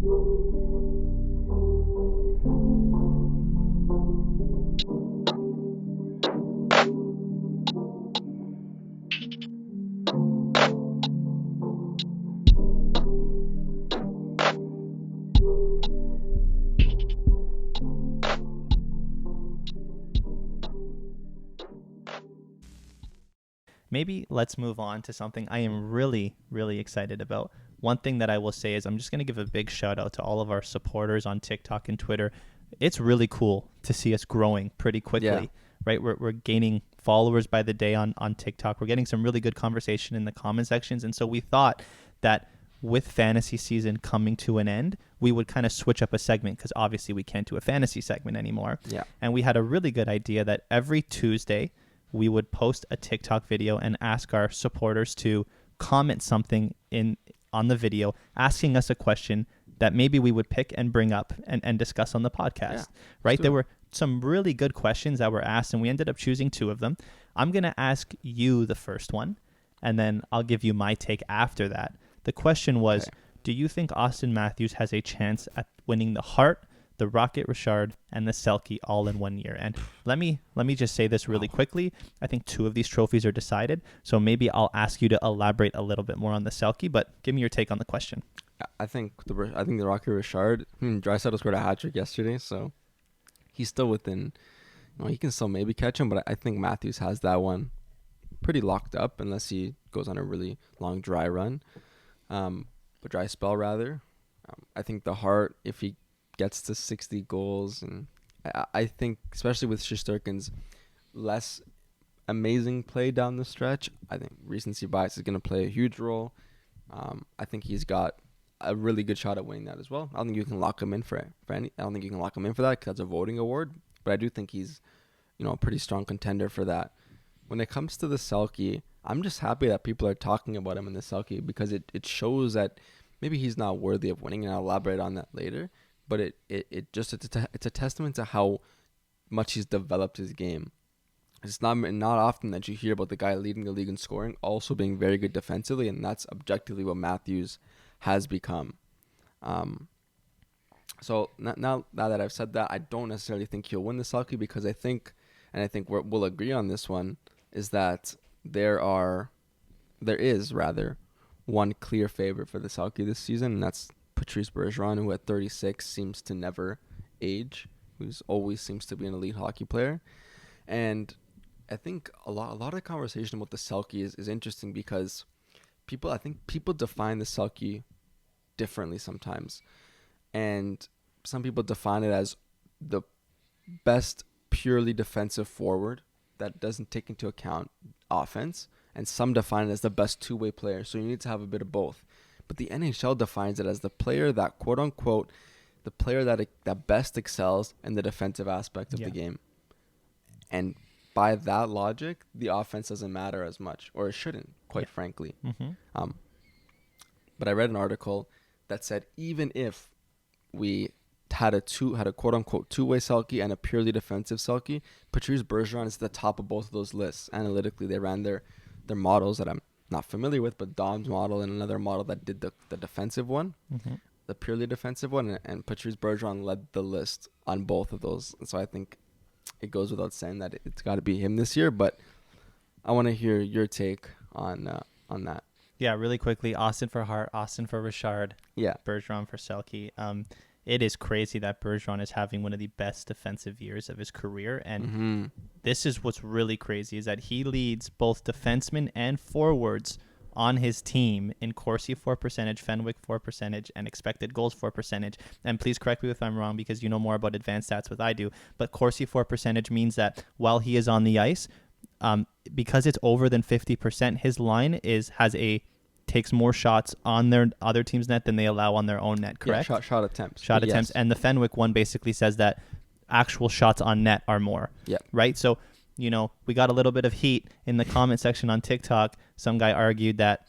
Maybe let's move on to something I am really, really excited about. One thing that I will say is I'm just going to give a big shout out to all of our supporters on TikTok and Twitter. It's really cool to see us growing pretty quickly, right? We're gaining followers by the day on TikTok. We're getting some really good conversation in the comment sections. And so we thought that with fantasy season coming to an end, we would kind of switch up a segment because obviously we can't do a fantasy segment anymore. Yeah. And we had a really good idea that every Tuesday we would post a TikTok video and ask our supporters to comment something on the video, asking us a question that maybe we would pick and bring up and discuss on the podcast, right? There were some really good questions that were asked, and we ended up choosing 2 of them. I'm going to ask you the first one, and then I'll give you my take after that. The question was, do you think Austin Matthews has a chance at winning the Hart, the Rocket Richard, and the Selkie all in 1 year? And let me just say this really quickly. I think 2 of these trophies are decided, so maybe I'll ask you to elaborate a little bit more on the Selkie, but give me your take on the question. I think the Rocket Richard, Draisaitl scored a hat-trick yesterday, so he's still within, he can still maybe catch him, but I think Matthews has that one pretty locked up unless he goes on a really long dry run, dry spell rather. I think the Hart, if he gets to 60 goals, and I think especially with Shesterkin's less amazing play down the stretch, I think recency bias is going to play a huge role. I think he's got a really good shot at winning that as well. I don't think you can lock him in for any. I don't think you can lock him in for that because that's a voting award. But I do think he's, a pretty strong contender for that. When it comes to the Selkie, I'm just happy that people are talking about him in the Selkie because it shows that maybe he's not worthy of winning, and I'll elaborate on that later. But it's a testament to how much he's developed his game. It's not often that you hear about the guy leading the league in scoring also being very good defensively, and that's objectively what Matthews has become. So now that I've said that, I don't necessarily think he'll win the Selkie because I think we'll agree on this one, is that there is one clear favorite for the Selkie this season, and that's Patrice Bergeron, who at 36 seems to never age, who's always seems to be an elite hockey player. And I think a lot of conversation about the Selkie is interesting because people define the Selkie differently sometimes. And some people define it as the best purely defensive forward that doesn't take into account offense, and some define it as the best two-way player. So you need to have a bit of both. But the NHL defines it as the player that, quote unquote, the player that best excels in the defensive aspect of the game. And by that logic, the offense doesn't matter as much, or it shouldn't, quite frankly. Mm-hmm. But I read an article that said even if we had a quote unquote two-way Selkie and a purely defensive Selkie, Patrice Bergeron is at the top of both of those lists. Analytically, they ran their models that I'm not familiar with, but Dom's model and another model that did the defensive one, the purely defensive one, and Patrice Bergeron led the list on both of those. And so I think it goes without saying that it's got to be him this year, but I want to hear your take on that. Yeah, really quickly, Austin for Hart, Austin for Richard, Bergeron for Selke. It is crazy that Bergeron is having one of the best defensive years of his career, and this is what's really crazy, is that he leads both defensemen and forwards on his team in Corsi for percentage, Fenwick for percentage, and expected goals for percentage. And please correct me if I'm wrong, because you know more about advanced stats than I do, but Corsi for percentage means that while he is on the ice, because it's over than 50%, his line takes more shots on their other team's net than they allow on their own net, correct? Yeah, shot attempts. Attempts. And the Fenwick one basically says that actual shots on net are more. Yeah. Right? So, we got a little bit of heat in the comment section on TikTok. Some guy argued that,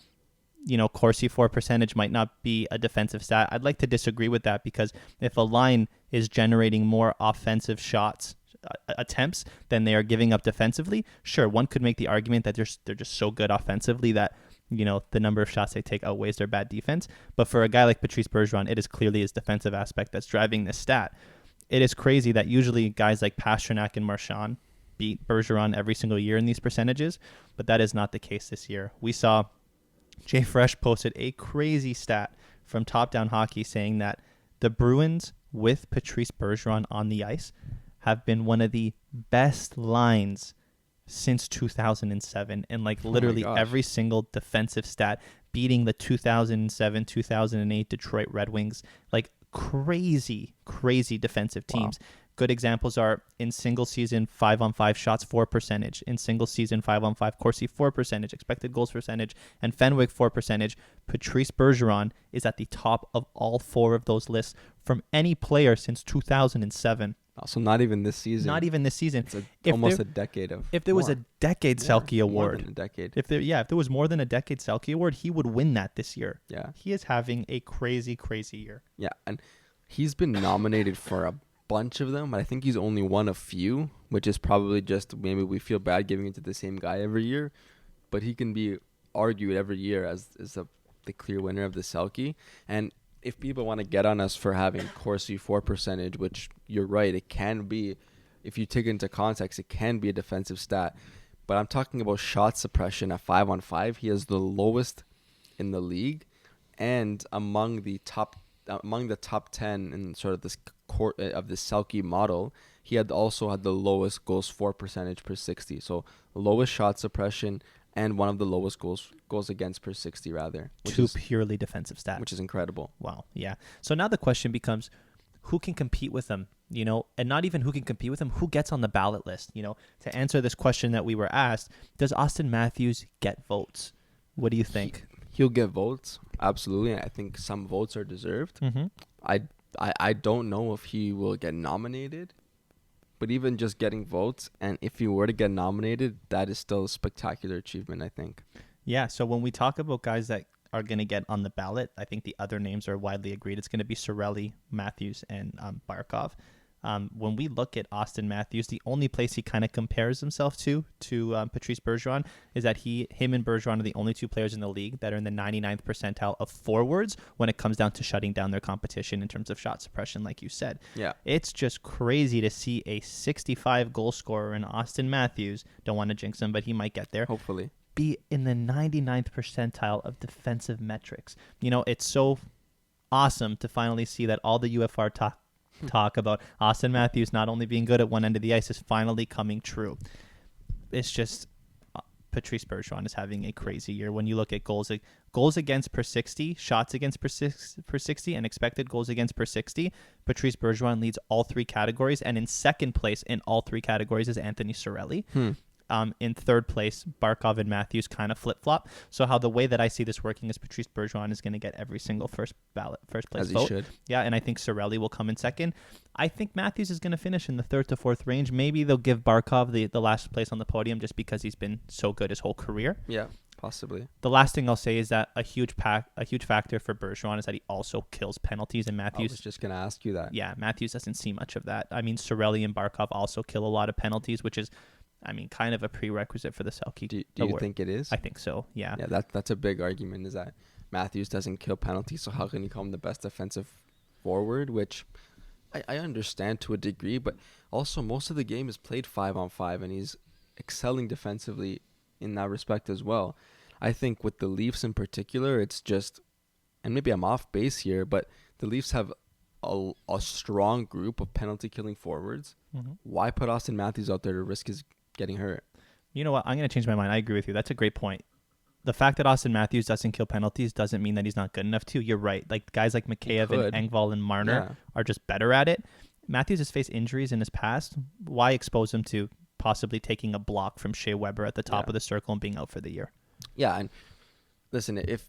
Corsi for percentage might not be a defensive stat. I'd like to disagree with that, because if a line is generating more offensive shots, attempts, than they are giving up defensively, sure, one could make the argument that they're just so good offensively that the number of shots they take outweighs their bad defense. But for a guy like Patrice Bergeron, it is clearly his defensive aspect that's driving this stat. It is crazy that usually guys like Pastrnak and Marchand beat Bergeron every single year in these percentages, but that is not the case this year. We saw Jay Fresh posted a crazy stat from Top Down Hockey saying that the Bruins with Patrice Bergeron on the ice have been one of the best lines since 2007, and literally every single defensive stat, beating the 2007-2008 Detroit Red Wings, crazy defensive teams. Wow. Good examples are in single season 5-on-5 shots 4%, in single season 5-on-5 Corsi 4%, expected goals percentage, and Fenwick 4%. Patrice Bergeron is at the top of all 4 of those lists from any player since 2007. So not even this season. Not even this season. It's almost a decade of. If there was a decade Selke award, more than a decade. If there was more than a decade Selke award, he would win that this year. Yeah, he is having a crazy year. Yeah, and he's been nominated for a bunch of them, but I think he's only won a few, which is probably just maybe we feel bad giving it to the same guy every year, but he can be argued every year as the clear winner of the Selke. And if people want to get on us for having Corsi 4%, which you're right, it can be, if you take it into context, it can be a defensive stat. But I'm talking about shot suppression at 5-on-5. He has the lowest in the league, and among the top 10 in sort of this court of the Selke model, he also had the lowest goals for percentage per 60. So lowest shot suppression and one of the lowest goals against per 60 rather. Two purely defensive stats. Which is incredible. Wow. Yeah. So now the question becomes, who can compete with him? And not even who can compete with him, who gets on the ballot list? To answer this question that we were asked, does Austin Matthews get votes? What do you think? He'll get votes. Absolutely. I think some votes are deserved. Mm-hmm. I don't know if he will get nominated, but even just getting votes, and if he were to get nominated, that is still a spectacular achievement, I think. Yeah, so when we talk about guys that are going to get on the ballot, I think the other names are widely agreed. It's going to be Cirelli, Matthews, and Barkov. When we look at Austin Matthews, the only place he kind of compares himself to Patrice Bergeron is that him and Bergeron are the only 2 players in the league that are in the 99th percentile of forwards when it comes down to shutting down their competition in terms of shot suppression, like you said. Yeah. It's just crazy to see a 65 goal scorer in Austin Matthews, don't want to jinx him, but he might get there. Hopefully. Be in the 99th percentile of defensive metrics. It's so awesome to finally see that all the UFR talk about Austin Matthews not only being good at one end of the ice is finally coming true. It's just Patrice Bergeron is having a crazy year. When you look at goals against per 60, shots against per 60, and expected goals against per 60, Patrice Bergeron leads all 3 categories, and in second place in all 3 categories is Anthony Cirelli. In third place, Barkov and Matthews kind of flip-flop. So how the way that I see this working is Patrice Bergeron is going to get every single first place vote. Should. Yeah, and I think Cirelli will come in second. I think Matthews is going to finish in the 3rd to 4th range. Maybe they'll give Barkov the last place on the podium just because he's been so good his whole career. Yeah, possibly. The last thing I'll say is that a huge factor for Bergeron is that he also kills penalties, and Matthews... I was just going to ask you that. Yeah, Matthews doesn't see much of that. I mean, Cirelli and Barkov also kill a lot of penalties, which is... kind of a prerequisite for the Selke. Do you think it is? I think so, yeah. Yeah, that's a big argument, is that Matthews doesn't kill penalties, so how can he become the best defensive forward? Which I understand to a degree, but also most of the game is played 5-on-5, and he's excelling defensively in that respect as well. I think with the Leafs in particular, it's just, and maybe I'm off base here, but the Leafs have a strong group of penalty-killing forwards. Mm-hmm. Why put Austin Matthews out there to risk his getting hurt? You know what? I'm going to change my mind. I agree with you. That's a great point. The fact that Austin Matthews doesn't kill penalties doesn't mean that he's not good enough too. You're right. Guys like Mikheyev and Engvall and Marner are just better at it. Matthews has faced injuries in his past. Why expose him to possibly taking a block from Shea Weber at the top of the circle and being out for the year? Yeah, and listen, if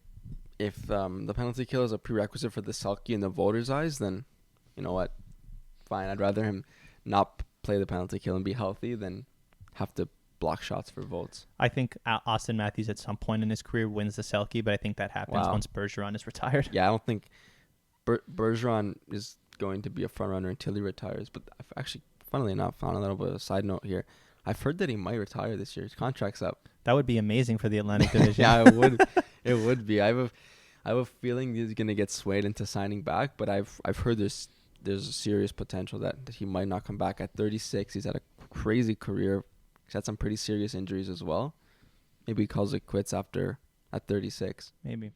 the penalty kill is a prerequisite for the Selke in the voters' eyes, then you know what? Fine. I'd rather him not play the penalty kill and be healthy than have to block shots for votes. I think Austin Matthews at some point in his career wins the Selke, but I think that happens once Bergeron is retired. Yeah, I don't think Bergeron is going to be a front runner until he retires. But I've actually, funnily enough, on a little bit of a side note here, I've heard that he might retire this year. His contract's up. That would be amazing for the Atlantic Division. Yeah, it would. It would be. I have a feeling he's gonna get swayed into signing back, but I've heard there's a serious potential that he might not come back at 36. He's had a crazy career. He's had some pretty serious injuries as well. Maybe he calls it quits at 36. Maybe.